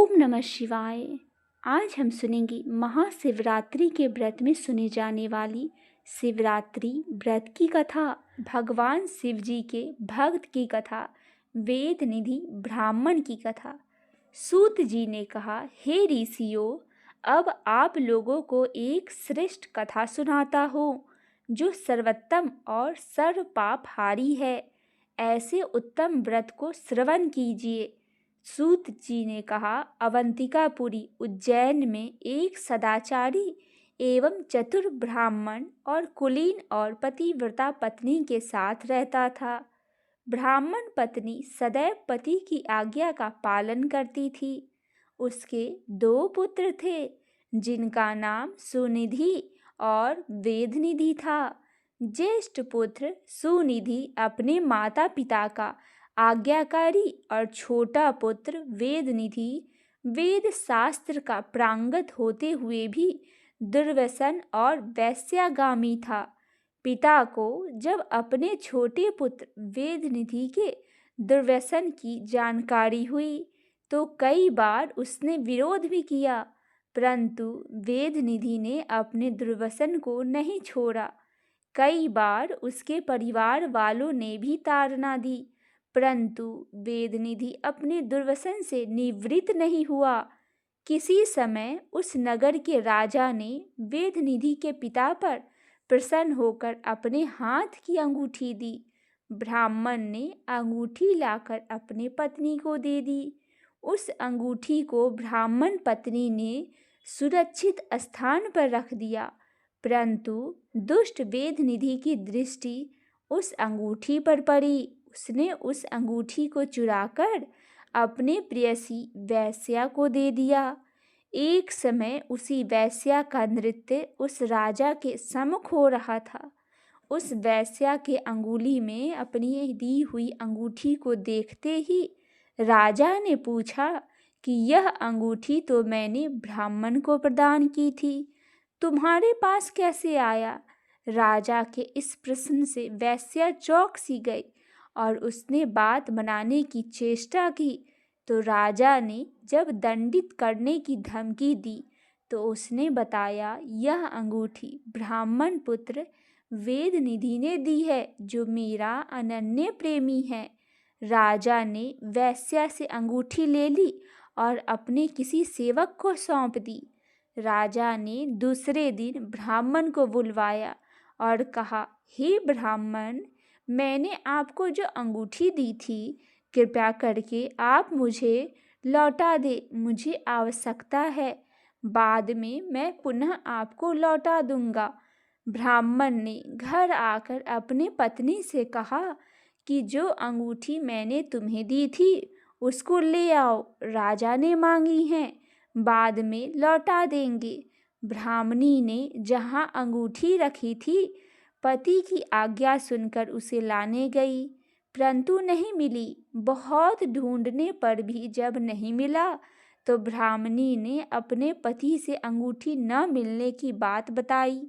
ओम नमः शिवाय। आज हम सुनेंगे महाशिवरात्रि के व्रत में सुने जाने वाली शिवरात्रि व्रत की कथा, भगवान शिव जी के भक्त की कथा, वेद निधि ब्राह्मण की कथा। सूत जी ने कहा, हे ऋषियों, अब आप लोगों को एक श्रेष्ठ कथा सुनाता हूँ जो सर्वोत्तम और सर्व पापहारी है। ऐसे उत्तम व्रत को श्रवण कीजिए। सूत जी ने कहा, अवंतिकापुरी उज्जैन में एक सदाचारी एवं चतुर ब्राह्मण और कुलीन और पतिव्रता पत्नी के साथ रहता था। ब्राह्मण पत्नी सदैव पति की आज्ञा का पालन करती थी। उसके 2 पुत्र थे जिनका नाम सुनिधि और वेदनिधि था। ज्येष्ठ पुत्र सुनिधि अपने माता पिता का आज्ञाकारी और छोटा पुत्र वेदनिधि वेद शास्त्र का प्रांगत होते हुए भी दुर्व्यसन और वैश्यागामी था। पिता को जब अपने छोटे पुत्र वेदनिधि के दुर्व्यसन की जानकारी हुई तो कई बार उसने विरोध भी किया, परंतु वेदनिधि ने अपने दुर्व्यसन को नहीं छोड़ा। कई बार उसके परिवार वालों ने भी ताड़ना दी, परंतु वेदनिधि अपने दुर्व्यसन से निवृत्त नहीं हुआ। किसी समय उस नगर के राजा ने वेदनिधि के पिता पर प्रसन्न होकर अपने हाथ की अंगूठी दी। ब्राह्मण ने अंगूठी लाकर अपने पत्नी को दे दी। उस अंगूठी को ब्राह्मण पत्नी ने सुरक्षित स्थान पर रख दिया, परंतु दुष्ट वेदनिधि की दृष्टि उस अंगूठी पर पड़ी। उसने उस अंगूठी को चुराकर अपने प्रेयसी वैश्या को दे दिया। एक समय उसी वैश्या का नृत्य उस राजा के सम्मुख हो रहा था। उस वैश्या के अंगुली में अपनी दी हुई अंगूठी को देखते ही राजा ने पूछा कि यह अंगूठी तो मैंने ब्राह्मण को प्रदान की थी, तुम्हारे पास कैसे आया? राजा के इस प्रश्न से वैश्या चौंक सी गई और उसने बात बनाने की चेष्टा की। तो राजा ने जब दंडित करने की धमकी दी तो उसने बताया, यह अंगूठी ब्राह्मण पुत्र वेदनिधि ने दी है जो मेरा अनन्य प्रेमी है। राजा ने वैश्या से अंगूठी ले ली और अपने किसी सेवक को सौंप दी। राजा ने दूसरे दिन ब्राह्मण को बुलवाया और कहा, हे ब्राह्मण, मैंने आपको जो अंगूठी दी थी कृपया करके आप मुझे लौटा दे, मुझे आवश्यकता है, बाद में मैं पुनः आपको लौटा दूंगा। ब्राह्मण ने घर आकर अपने पत्नी से कहा कि जो अंगूठी मैंने तुम्हें दी थी उसको ले आओ, राजा ने मांगी है, बाद में लौटा देंगे। ब्राह्मणी ने जहाँ अंगूठी रखी थी पति की आज्ञा सुनकर उसे लाने गई, परंतु नहीं मिली। बहुत ढूंढने पर भी जब नहीं मिला तो ब्राह्मणी ने अपने पति से अंगूठी न मिलने की बात बताई।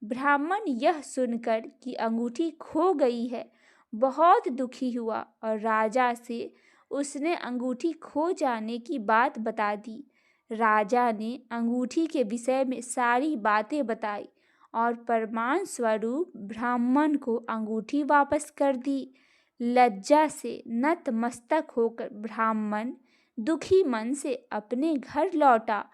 ब्राह्मण यह सुनकर कि अंगूठी खो गई है बहुत दुखी हुआ और राजा से उसने अंगूठी खो जाने की बात बता दी। राजा ने अंगूठी के विषय में सारी बातें बताई और प्रमाण स्वरूप ब्राह्मण को अंगूठी वापस कर दी। लज्जा से नतमस्तक होकर ब्राह्मण दुखी मन से अपने घर लौटा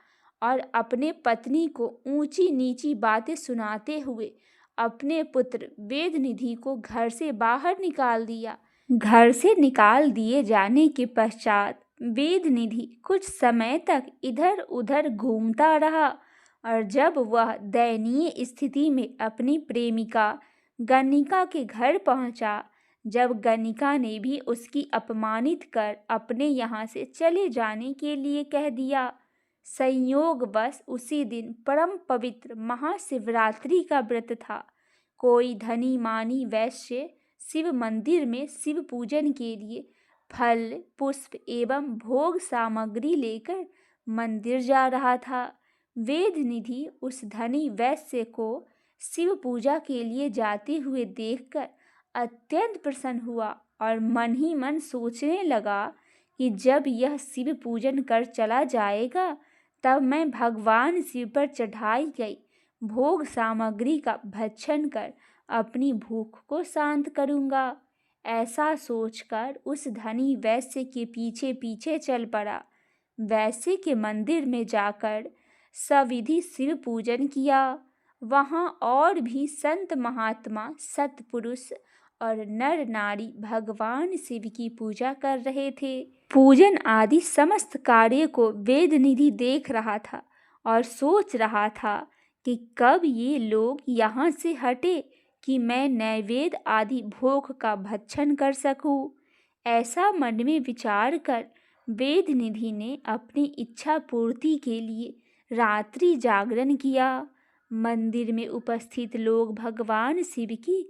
और अपने पत्नी को ऊंची नीची बातें सुनाते हुए अपने पुत्र वेदनिधि को घर से बाहर निकाल दिया। घर से निकाल दिए जाने के पश्चात वेदनिधि कुछ समय तक इधर उधर घूमता रहा और जब वह दयनीय स्थिति में अपनी प्रेमिका गणिका के घर पहुंचा, जब गणिका ने भी उसकी अपमानित कर अपने यहाँ से चले जाने के लिए कह दिया। संयोगवश उसी दिन परम पवित्र महाशिवरात्रि का व्रत था। कोई धनी मानी वैश्य शिव मंदिर में शिव पूजन के लिए फल पुष्प एवं भोग सामग्री लेकर मंदिर जा रहा था। वेदनिधि उस धनी वैश्य को शिव पूजा के लिए जाते हुए देखकर अत्यंत प्रसन्न हुआ और मन ही मन सोचने लगा कि जब यह शिव पूजन कर चला जाएगा तब मैं भगवान शिव पर चढ़ाई गई भोग सामग्री का भक्षण कर अपनी भूख को शांत करूंगा। ऐसा सोचकर उस धनी वैश्य के पीछे पीछे चल पड़ा। वैश्य के मंदिर में जाकर सविधि शिव पूजन किया। वहां और भी संत महात्मा सत्पुरुष और नर नारी भगवान शिव की पूजा कर रहे थे। पूजन आदि समस्त कार्य को वेदनिधि देख रहा था और सोच रहा था कि कब ये लोग यहाँ से हटे कि मैं नैवेद्य आदि भोग का भक्षण कर सकूं। ऐसा मन में विचार कर वेदनिधि ने अपनी इच्छा पूर्ति के लिए रात्रि जागरण किया। मंदिर में उपस्थित लोग भगवान शिव की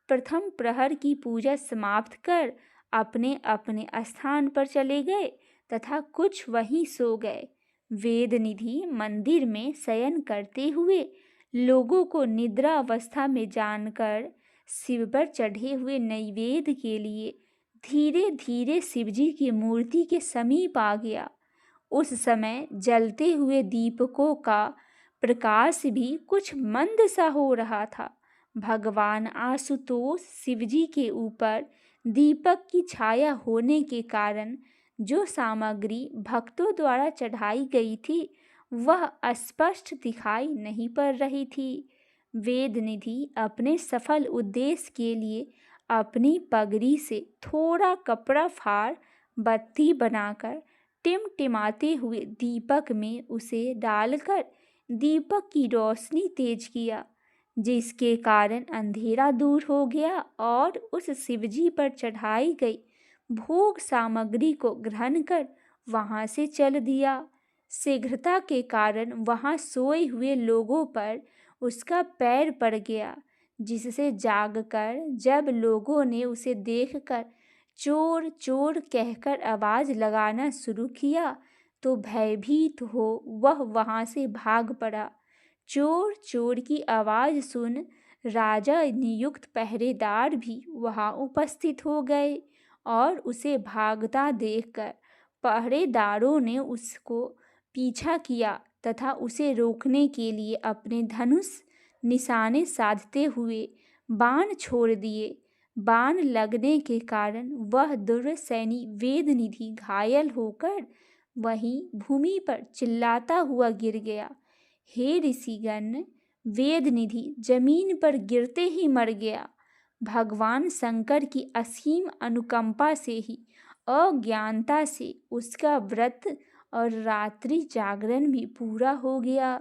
प्रथम प्रहर की पूजा समाप्त कर अपने अपने स्थान पर चले गए तथा कुछ वहीं सो गए। वेदनिधि मंदिर में शयन करते हुए लोगों को निद्रा अवस्था में जानकर शिव पर चढ़े हुए नैवेद्य के लिए धीरे धीरे शिवजी की मूर्ति के समीप आ गया। उस समय जलते हुए दीपकों का प्रकाश भी कुछ मंद सा हो रहा था। भगवान आशुतोष शिवजी के ऊपर दीपक की छाया होने के कारण जो सामग्री भक्तों द्वारा चढ़ाई गई थी वह स्पष्ट दिखाई नहीं पड़ रही थी। वेदनिधि अपने सफल उद्देश्य के लिए अपनी पगड़ी से थोड़ा कपड़ा फाड़ बत्ती बनाकर टिमटिमाते हुए दीपक में उसे डालकर दीपक की रोशनी तेज किया, जिसके कारण अंधेरा दूर हो गया और उस शिवजी पर चढ़ाई गई भोग सामग्री को ग्रहण कर वहां से चल दिया। शीघ्रता के कारण वहां सोए हुए लोगों पर उसका पैर पड़ गया, जिससे जागकर जब लोगों ने उसे देखकर चोर चोर कहकर आवाज लगाना शुरू किया तो भयभीत हो वह वहां से भाग पड़ा। चोर चोर की आवाज सुन राजा नियुक्त पहरेदार भी वहां उपस्थित हो गए और उसे भागता देखकर पहरेदारों ने उसको पीछा किया तथा उसे रोकने के लिए अपने धनुष निशाने साधते हुए बाण छोड़ दिए। बाण लगने के कारण वह दुर्सैनी वेदनिधि घायल होकर वहीं भूमि पर चिल्लाता हुआ गिर गया। हे ऋषिगण, वेदनिधि जमीन पर गिरते ही मर गया। भगवान शंकर की असीम अनुकंपा से ही अज्ञानता से उसका व्रत और रात्रि जागरण भी पूरा हो गया।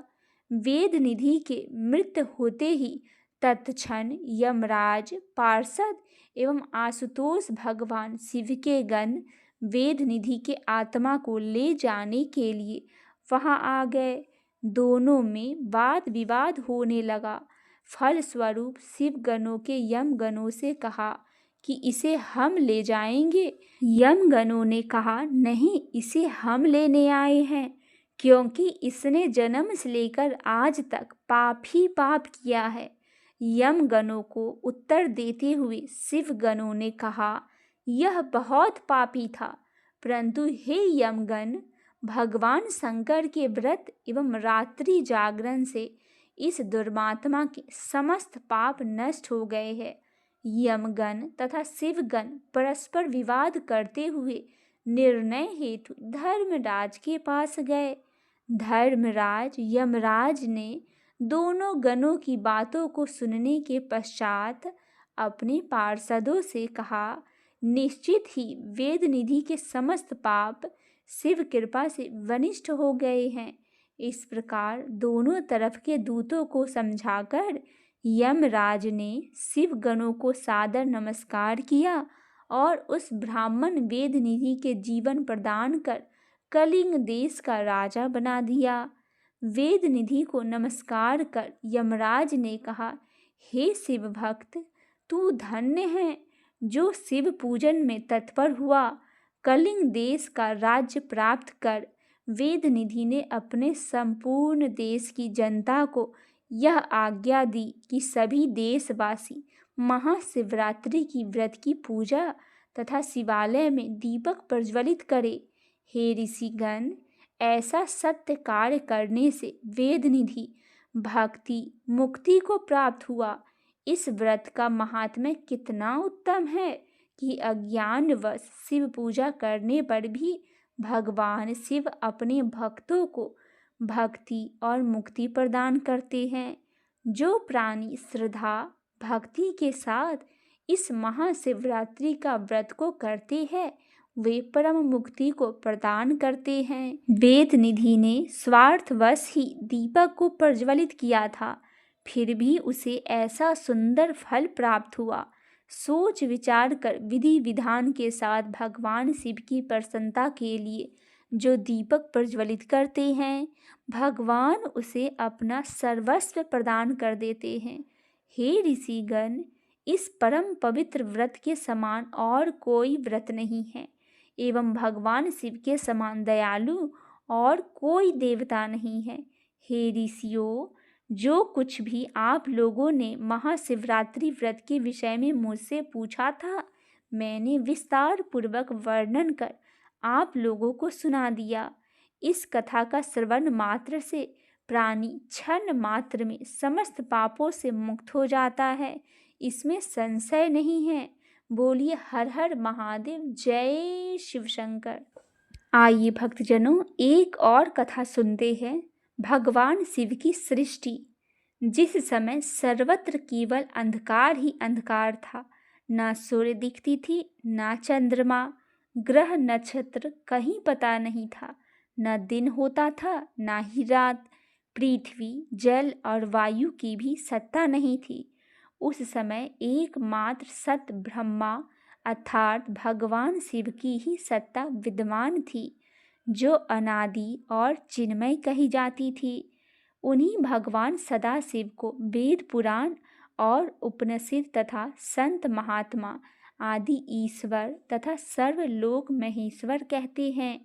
वेदनिधि के मृत होते ही तत्क्षण यमराज, पार्षद एवं आशुतोष भगवान शिव के गण वेदनिधि के आत्मा को ले जाने के लिए वहां आ गए। दोनों में वाद विवाद होने लगा। फलस्वरूप शिव गणों के यम गणों से कहा कि इसे हम ले जाएंगे। यम गणों ने कहा नहीं, इसे हम लेने आए हैं, क्योंकि इसने जन्म से लेकर आज तक पाप ही पाप किया है। यम गणों को उत्तर देते हुए शिव गणों ने कहा यह बहुत पापी था, परंतु हे यमगण, भगवान शंकर के व्रत एवं रात्रि जागरण से इस दुर्मात्मा के समस्त पाप नष्ट हो गए हैं। यमगण तथा शिवगण परस्पर विवाद करते हुए निर्णय हेतु धर्मराज के पास गए। धर्मराज यमराज ने दोनों गणों की बातों को सुनने के पश्चात अपने पार्षदों से कहा, निश्चित ही वेदनिधि के समस्त पाप शिव कृपा से वनिष्ठ हो गए हैं। इस प्रकार दोनों तरफ के दूतों को समझाकर यमराज ने शिव गणों को सादर नमस्कार किया और उस ब्राह्मण वेदनिधि के जीवन प्रदान कर कलिंग देश का राजा बना दिया। वेदनिधि को नमस्कार कर यमराज ने कहा, हे शिव भक्त, तू धन्य है जो शिव पूजन में तत्पर हुआ। कलिंग देश का राज्य प्राप्त कर वेदनिधि ने अपने संपूर्ण देश की जनता को यह आज्ञा दी कि सभी देशवासी महाशिवरात्रि की व्रत की पूजा तथा शिवालय में दीपक प्रज्वलित करे। हे ऋषिगण, ऐसा सत्य कार्य करने से वेद निधि भक्ति मुक्ति को प्राप्त हुआ। इस व्रत का महात्म्य कितना उत्तम है कि अज्ञानवश शिव पूजा करने पर भी भगवान शिव अपने भक्तों को भक्ति और मुक्ति प्रदान करते हैं। जो प्राणी श्रद्धा भक्ति के साथ इस महाशिवरात्रि का व्रत को करते हैं वे परम मुक्ति को प्रदान करते हैं। वेद निधि ने स्वार्थवश ही दीपक को प्रज्वलित किया था, फिर भी उसे ऐसा सुंदर फल प्राप्त हुआ। सोच विचार कर विधि विधान के साथ भगवान शिव की प्रसन्नता के लिए जो दीपक प्रज्वलित करते हैं, भगवान उसे अपना सर्वस्व प्रदान कर देते हैं। हे ऋषिगण, इस परम पवित्र व्रत के समान और कोई व्रत नहीं है एवं भगवान शिव के समान दयालु और कोई देवता नहीं है। हे ऋषियों, जो कुछ भी आप लोगों ने महाशिवरात्रि व्रत के विषय में मुझसे पूछा था, मैंने विस्तार पूर्वक वर्णन कर आप लोगों को सुना दिया। इस कथा का श्रवण मात्र से प्राणी क्षण मात्र में समस्त पापों से मुक्त हो जाता है, इसमें संशय नहीं है। बोलिए हर हर महादेव, जय शिव शंकर। आइए भक्तजनों, एक और कथा सुनते हैं। भगवान शिव की सृष्टि। जिस समय सर्वत्र केवल अंधकार ही अंधकार था, न सूर्य दिखती थी, न चंद्रमा, ग्रह नक्षत्र कहीं पता नहीं था, न दिन होता था न ही रात, पृथ्वी जल और वायु की भी सत्ता नहीं थी। उस समय एकमात्र सत ब्रह्मा अर्थात भगवान शिव की ही सत्ता विद्यमान थी, जो अनादि और चिन्मय कही जाती थी। उन्हीं भगवान सदाशिव को वेद पुराण और उपनिषद तथा संत महात्मा आदि ईश्वर तथा सर्वलोक महेश्वर कहते हैं।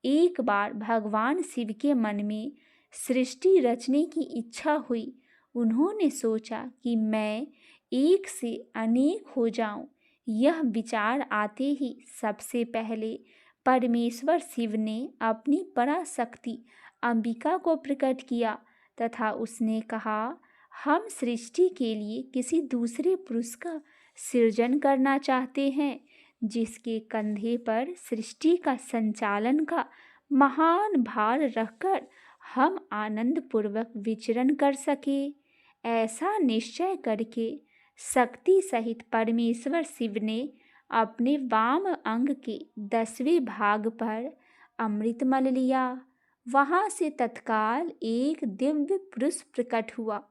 एक बार भगवान शिव के मन में सृष्टि रचने की इच्छा हुई। उन्होंने सोचा कि मैं एक से अनेक हो जाऊं। यह विचार आते ही सबसे पहले परमेश्वर शिव ने अपनी पराशक्ति अंबिका को प्रकट किया तथा उसने कहा, हम सृष्टि के लिए किसी दूसरे पुरुष का सृजन करना चाहते हैं, जिसके कंधे पर सृष्टि का संचालन का महान भार रखकर हम आनंद पूर्वक विचरण कर सके। ऐसा निश्चय करके शक्ति सहित परमेश्वर शिव ने अपने वाम अंग के 10वें भाग पर अमृत मल लिया। वहाँ से तत्काल एक दिव्य पुरुष प्रकट हुआ।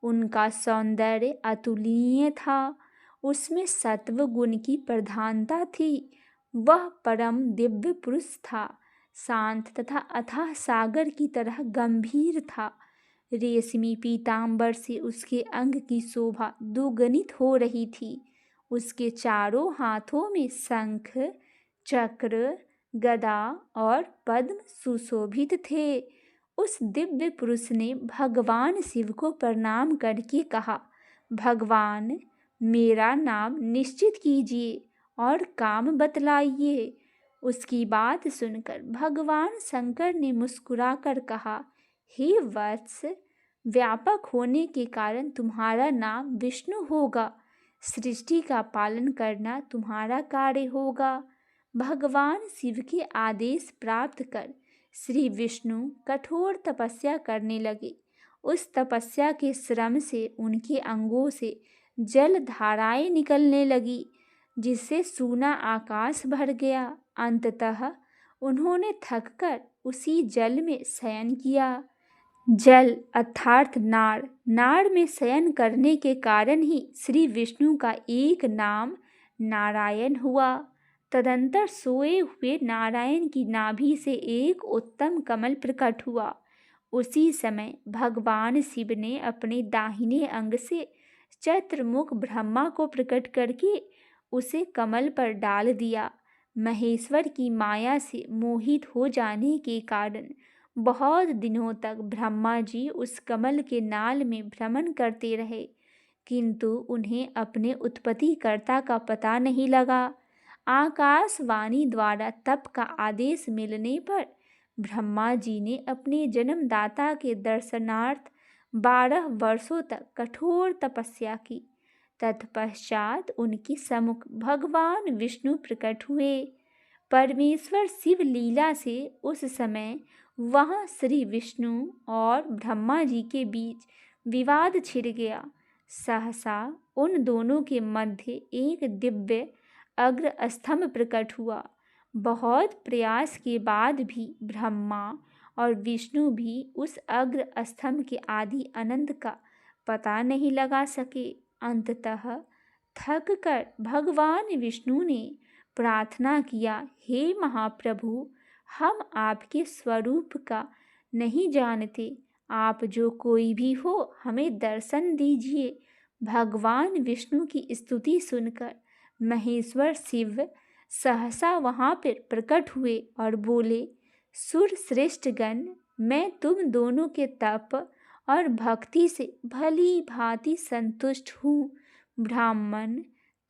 उनका सौंदर्य अतुलनीय था, उसमें सत्व गुण की प्रधानता थी। वह परम दिव्य पुरुष था, शांत तथा अथाह सागर की तरह गंभीर था। रेशमी पीतांबर से उसके अंग की शोभा दुगुनित हो रही थी। उसके चारों हाथों में शंख, चक्र, गदा और पद्म सुशोभित थे। उस दिव्य पुरुष ने भगवान शिव को प्रणाम करके कहा, भगवान, मेरा नाम निश्चित कीजिए और काम बतलाइए। उसकी बात सुनकर भगवान शंकर ने मुस्कुराकर कहा, हे वत्स, व्यापक होने के कारण तुम्हारा नाम विष्णु होगा। सृष्टि का पालन करना तुम्हारा कार्य होगा। भगवान शिव के आदेश प्राप्त कर श्री विष्णु कठोर तपस्या करने लगे। उस तपस्या के श्रम से उनके अंगों से जल धाराएं निकलने लगी, जिससे सूना आकाश भर गया। अंततः उन्होंने थककर उसी जल में शयन किया। जल अर्थात नाड़, नाड़ में शयन करने के कारण ही श्री विष्णु का एक नाम नारायण हुआ। तदंतर सोए हुए नारायण की नाभि से एक उत्तम कमल प्रकट हुआ। उसी समय भगवान शिव ने अपने दाहिने अंग से चतुर्मुख ब्रह्मा को प्रकट करके उसे कमल पर डाल दिया। महेश्वर की माया से मोहित हो जाने के कारण बहुत दिनों तक ब्रह्मा जी उस कमल के नाल में भ्रमण करते रहे, किंतु उन्हें अपने उत्पत्तिकर्ता का पता नहीं लगा। आकाशवाणी द्वारा तप का आदेश मिलने पर ब्रह्मा जी ने अपने जन्मदाता के दर्शनार्थ 12 वर्षों तक कठोर तपस्या की। तत्पश्चात उनके सम्मुख भगवान विष्णु प्रकट हुए। परमेश्वर शिव लीला से उस समय वहाँ श्री विष्णु और ब्रह्मा जी के बीच विवाद छिड़ गया। सहसा उन दोनों के मध्य एक दिव्य अग्र स्तंभ प्रकट हुआ। बहुत प्रयास के बाद भी ब्रह्मा और विष्णु भी उस अग्र स्तंभ के आदि अनंत का पता नहीं लगा सके। अंततः थक कर भगवान विष्णु ने प्रार्थना किया, हे महाप्रभु, हम आपके स्वरूप का नहीं जानते, आप जो कोई भी हो हमें दर्शन दीजिए। भगवान विष्णु की स्तुति सुनकर महेश्वर शिव सहसा वहाँ पर प्रकट हुए और बोले, सुर श्रेष्ठ गण, मैं तुम दोनों के तप और भक्ति से भली भांति संतुष्ट हूँ। ब्राह्मण,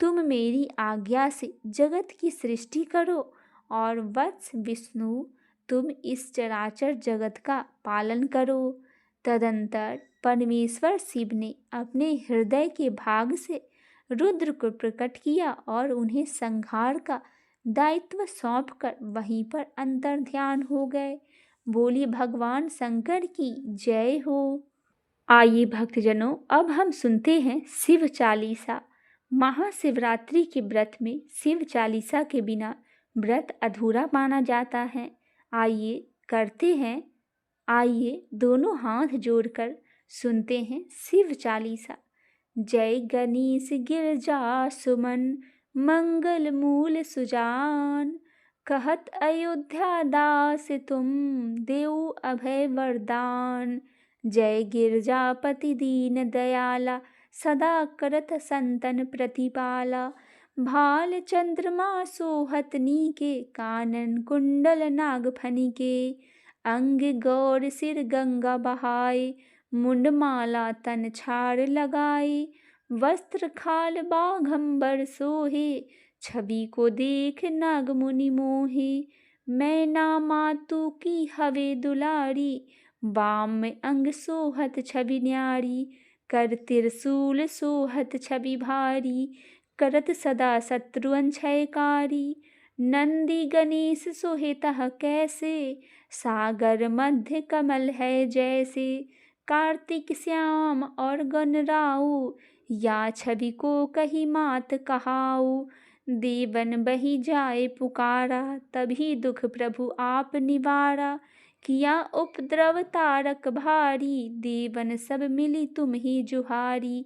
तुम मेरी आज्ञा से जगत की सृष्टि करो और वत्स विष्णु, तुम इस चराचर जगत का पालन करो। तदंतर परमेश्वर शिव ने अपने हृदय के भाग से रुद्र को प्रकट किया और उन्हें संहार का दायित्व सौंपकर वहीं पर अंतर्ध्यान हो गए। बोली भगवान शंकर की जय हो। आइए भक्तजनों, अब हम सुनते हैं शिव चालीसा। महाशिवरात्रि के व्रत में शिव चालीसा के बिना व्रत अधूरा माना जाता है। आइए करते हैं, आइए दोनों हाथ जोड़कर सुनते हैं शिव चालीसा। जय गणेश गिरजा सुमन, मंगल मूल सुजान, कहत अयोध्या दास तुम, देऊ अभय वरदान। जय गिरजापति दीन दयाला, सदा करत संतन प्रतिपाला। भाल चंद्रमा सोहत नीके, कानन कुंडल नागफनी के। अंग गौर सिर गंगा बहाए, मुंडमाला तन छाड़ लगाए। वस्त्र खाल बाघंबर सोहे, छवि को देख नाग मुनि मोहे। मैना मातु की हवे दुलारी, बाम में अंग सोहत छवि न्यारी। कर त्रिशूल सोहत छवि भारी, करत सदा शत्रुअन क्षयकारी। नंदी गणेश सोहे तह कैसे, सागर मध्य कमल है जैसे। कार्तिक श्याम और गणराऊ, या छवि को कही मात कहाऊ। देवन बही जाए पुकारा, तभी दुख प्रभु आप निवारा। किया उपद्रव तारक भारी, देवन सब मिली तुम ही जुहारी।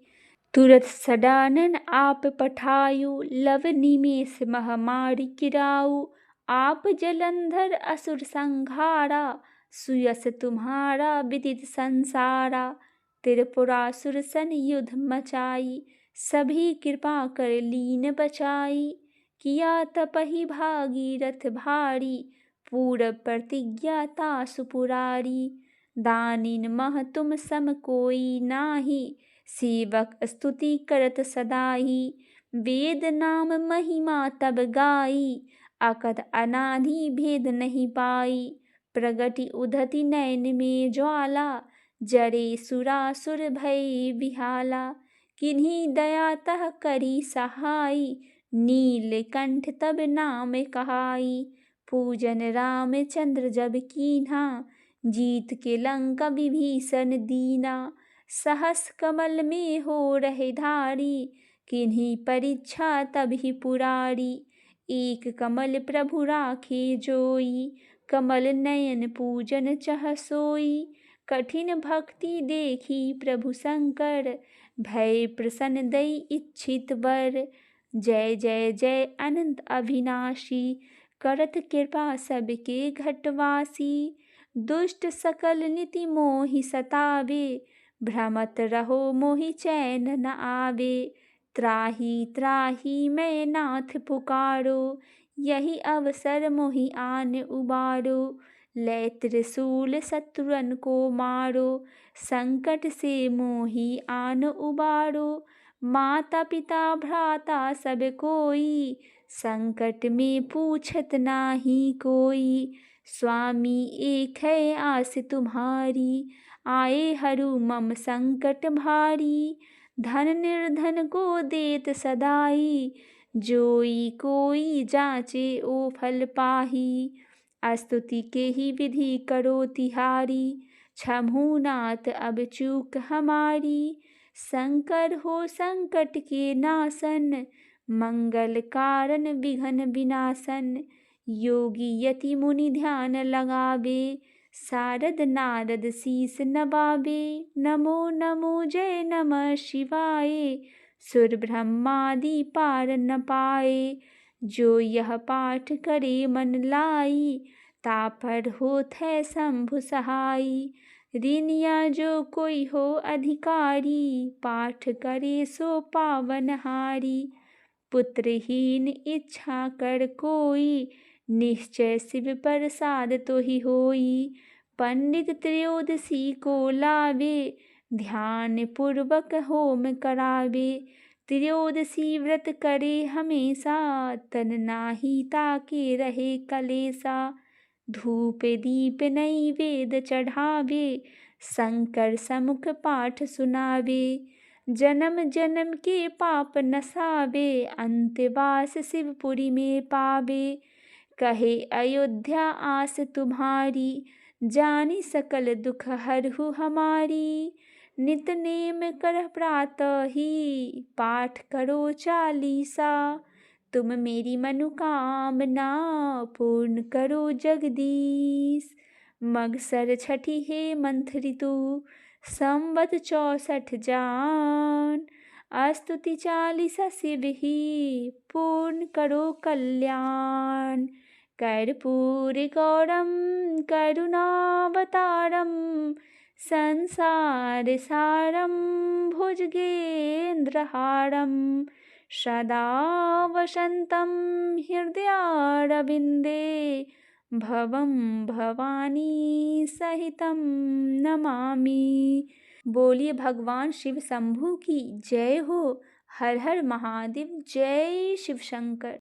तुरत सडानन आप पठायु, लव निमेष महामारी किराऊ। आप जलंधर असुर संहारा, सुयस तुम्हारा विदित संसारा। त्रिपुरासुर सन युद्ध मचाई, सभी कृपा कर लीन बचाई। किया तपहि भागीरथ भारी, पूर्व प्रतिज्ञा तासु पुरारी। दानिन मह तुम सम कोई नाही, सेवक स्तुति करत सदाही। वेद नाम महिमा तब गाई, अकथ अनादि भेद नहीं पाई। प्रगति उधति नैन में ज्वाला, जरे सुरासुर भय विहाला। किन्हीं दया तह करी सहाई, नीलकंठ तब नाम कहाई। पूजन रामचंद्र जब कीन्हा, जीत के लंका विभीषण दीना। सहस कमल में हो रहे धारी, किन्हीं परीक्षा तभी पुरारी। एक कमल प्रभु राखे जोई, कमल नयन पूजन चह सोई। कठिन भक्ति देखी प्रभु शंकर, भय प्रसन्न दई इच्छित वर। जय जय जय अनंत अविनाशी, करत कृपा सबके घटवासी। दुष्ट सकल नीति मोहि सतावे, भ्रमत रहो मोहि चैन न आवे। त्राहि त्राहि मैं नाथ पुकारो, यही अवसर मोहि आन उबारो। लै त्रिशूल शत्रुअन को मारो, संकट से मोहि आन उबारो। माता पिता भ्राता सब कोई, संकट में पूछत नाही कोई, स्वामी एक है आस तुम्हारी। आए हरू मम संकट भारी, धन निर्धन को देत सदाई। जोई कोई जाचे ओ फल पाही, स्तुति के ही विधि करो तिहारी। क्षमहु नाथ अब चूक हमारी, शंकर हो संकट के नासन। मंगल कारण विघ्न विनाशन, योगी यति मुनि ध्यान लगावे। शारद नारद शीस नवावे, नमो नमो जय नमः शिवाय। सुर ब्रह्मादि पार न पाए, जो यह पाठ करे मन लाई। तापर होत है शंभु सहाई, ऋनिया जो कोई हो अधिकारी। पाठ करे सो पावनहारी, पुत्रहीन इच्छा कर कोई। निश्चय शिव प्रसाद तो ही होई। पंडित त्रयोदशी को लावे, ध्यान पूर्वक होम करावे। त्रयोदशी व्रत करे हमेशा, तन नाही ताके रहे कलेसा। धूप दीप नैवेद्य चढ़ावे, शंकर समुख पाठ सुनावे। जन्म जन्म के पाप नसावे, अंतवास शिवपुरी में पावे। कहे अयोध्या आस तुम्हारी, जानी सकल दुख हरहु हमारी। नित नेम कर प्रातः ही, पाठ करो चालीसा। तुम मेरी मनोकामना, पूर्ण करो जगदीश। मगसर छठी हेमंत ऋतु, संवत 64 जान। स्तुति चालीसा शिव ही, पूर्ण करो कल्याण। कर्पूर गौरम करुणावतारम, संसार सारम भुजगेन्द्रहारम। सदा वसन्तं हृदयारविन्दे, भवं भवानी सहितं नमामि। बोलिए भगवान शिव शंभू की जय हो। हर हर महादेव, जय शिव शंकर।